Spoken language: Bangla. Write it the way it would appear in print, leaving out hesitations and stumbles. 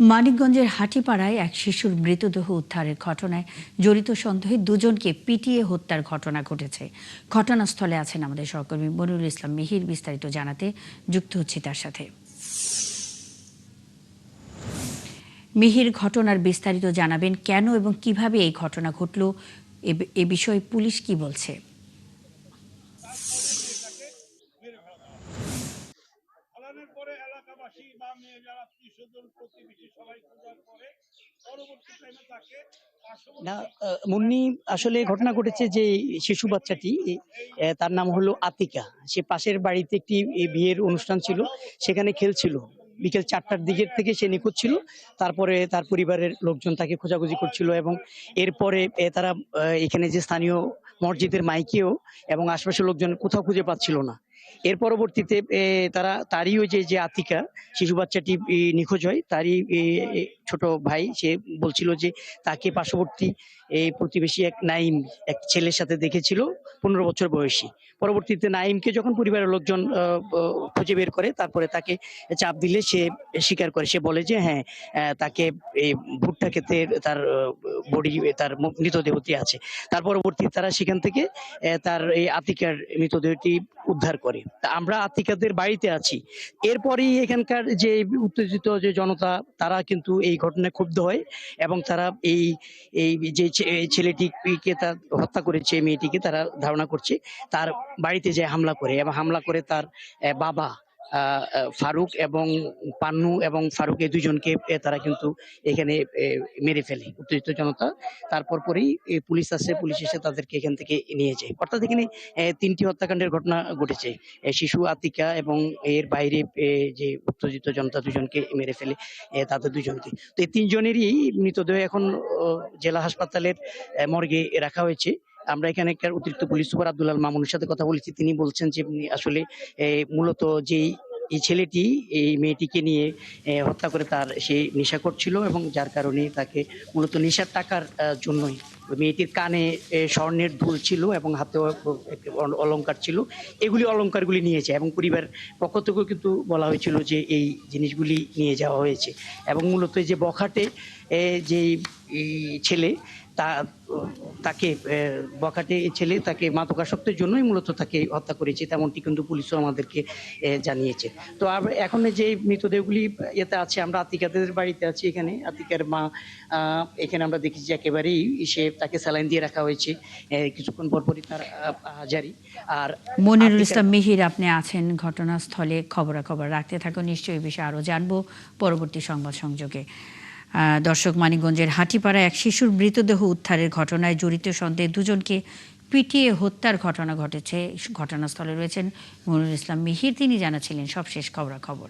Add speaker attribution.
Speaker 1: মানিকগঞ্জের হাটিপাড়ায় এক শিশুর মৃতদেহ উদ্ধারের ঘটনায় জড়িত সন্দেহে দুজনকে পিটিয়ে হত্যার ঘটনা ঘটেছে। ঘটনাস্থলে আছেন আমাদের সহকর্মী মনিরুল ইসলাম মিহির। বিস্তারিত জানাতে যুক্ত হচ্ছি তার সাথে। মিহির, ঘটনার বিস্তারিত জানাবেন, কেন এবং কিভাবে এই ঘটনা ঘটল, এ বিষয়ে পুলিশ কি বলছে?
Speaker 2: চালানোর পরে এলাকাবাসী বা যারা আত্মীয়স্বজন প্রতিবেশী সবাই খোঁজার পরে পরবর্তী টাইমে তাকে
Speaker 3: না, মুন্নি, আসলে ঘটনা ঘটেছে যে শিশু বাচ্চাটি তার নাম হলো আতিকা। সে পাশের বাড়িতে একটি বিয়ের অনুষ্ঠান ছিল, সেখানে খেলছিল। বিকেল 4টার দিকের থেকে সে নিখোঁজ ছিল। তারপরে তার পরিবারের লোকজন তাকে খোঁজাখুঁজি করছিল এবং এরপরে তারা এখানে যে স্থানীয় মসজিদের মাইকেও এবং আশপাশের লোকজন কোথাও খুঁজে পাচ্ছিল না। এর পরবর্তীতে তারই ওই যে আতিকা শিশু বাচ্চাটি নিখোঁজ হয়, তারই ছোট ভাই সে বলছিল যে তাকে পার্শ্ববর্তী এই প্রতিবেশী এক নাইম এক ছেলের সাথে দেখেছিল 15 বছর বয়সী। পরবর্তীতে নাইমকে যখন পরিবারের লোকজন খুঁজে বের করে, তারপরে তাকে চাপ দিলে সে স্বীকার করে। সে বলে যে হ্যাঁ, তাকে এই ভুট্টা খেতে তার বডি, তার মৃতদেহটি আছে। তার পরবর্তী তারা সেখান থেকে তার এই আতিকার মৃতদেহটি উদ্ধার করে। তা আমরা আতিকাদের বাড়িতে আছি। এরপরই এখানকার যে উত্তেজিত যে জনতা, তারা কিন্তু এই ঘটনায় ক্ষুব্ধ হয় এবং তারা এই এই যে ছেলেটিকে তার হত্যা করেছে, মেয়েটিকে তারা ধারণা করছে তার বাড়িতে যে হামলা করে এবং হামলা করে তার বাবা ফারুক এবং পান্নু এবং ফারুক, এই দুজনকে তারা কিন্তু এখানে মেরে ফেলে উত্তেজিত জনতা। তারপর পরেই পুলিশ আসে, পুলিশ এসে তাদেরকে এখান থেকে নিয়ে যায়। অর্থাৎ এখানে 3টি হত্যাকাণ্ডের ঘটনা ঘটেছে। শিশু আতিকা এবং এর বাইরে যে উত্তেজিত জনতা দুজনকে মেরে ফেলে, তাদের দুজনকে। তো এই 3জনেরই মৃতদেহ এখন জেলা হাসপাতালের মর্গে রাখা হয়েছে। আমরা এখানকার অতিরিক্ত পুলিশ সুপার আব্দুল আল মামুনের সাথে কথা বলেছি। তিনি বলছেন যে আসলে মূলত যেই এই ছেলেটি এই মেয়েটিকে নিয়ে হত্যা করে তার সে নেশা করছিল এবং যার কারণে তাকে মূলত নেশার টাকার জন্যই মেয়েটির কানে স্বর্ণের দুল ছিল এবং হাতেও অলংকার ছিল, এগুলি অলংকারগুলি নিয়ে যায় এবং পরিবার পক্ষ থেকেও কিন্তু বলা হয়েছিল যে এই জিনিসগুলি নিয়ে যাওয়া হয়েছে। এবং মূলত যে বখাটে যে ছেলে তাকে বখাটে ছেলে তাকে মাদকাসক্তের জন্যই মূলত তাকে হত্যা করেছে, তেমনটি কিন্তু পুলিশও আমাদেরকে জানিয়েছে। তো এখন যে মৃতদেহগুলি এতে আছে, আমরা আতিকাদের বাড়িতে আছি। এখানে আতিকার মা, এখানে আমরা দেখি যে একেবারেই তাকে স্যালাইন দিয়ে রাখা হয়েছে, কিছুক্ষণ পরপরই তার হাজারি। আর
Speaker 1: মনিরুল ইসলাম মিহির, আপনি আছেন ঘটনাস্থলে, খবরাখবর রাখতে থাকুন। নিশ্চয়ই এই বিষয়ে আরও জানবো পরবর্তী সংবাদ সংযোগে। দর্শক, মানিকগঞ্জের হাটিপাড়ায় এক শিশুর মৃতদেহ উদ্ধারের ঘটনায় জড়িত সন্দেহে দুজনকে পিটিয়ে হত্যার ঘটনা ঘটেছে। ঘটনাস্থলে রয়েছেন মনিরুল ইসলাম মিহির, তিনি জানাচ্ছিলেন সবশেষ খবরাখবর।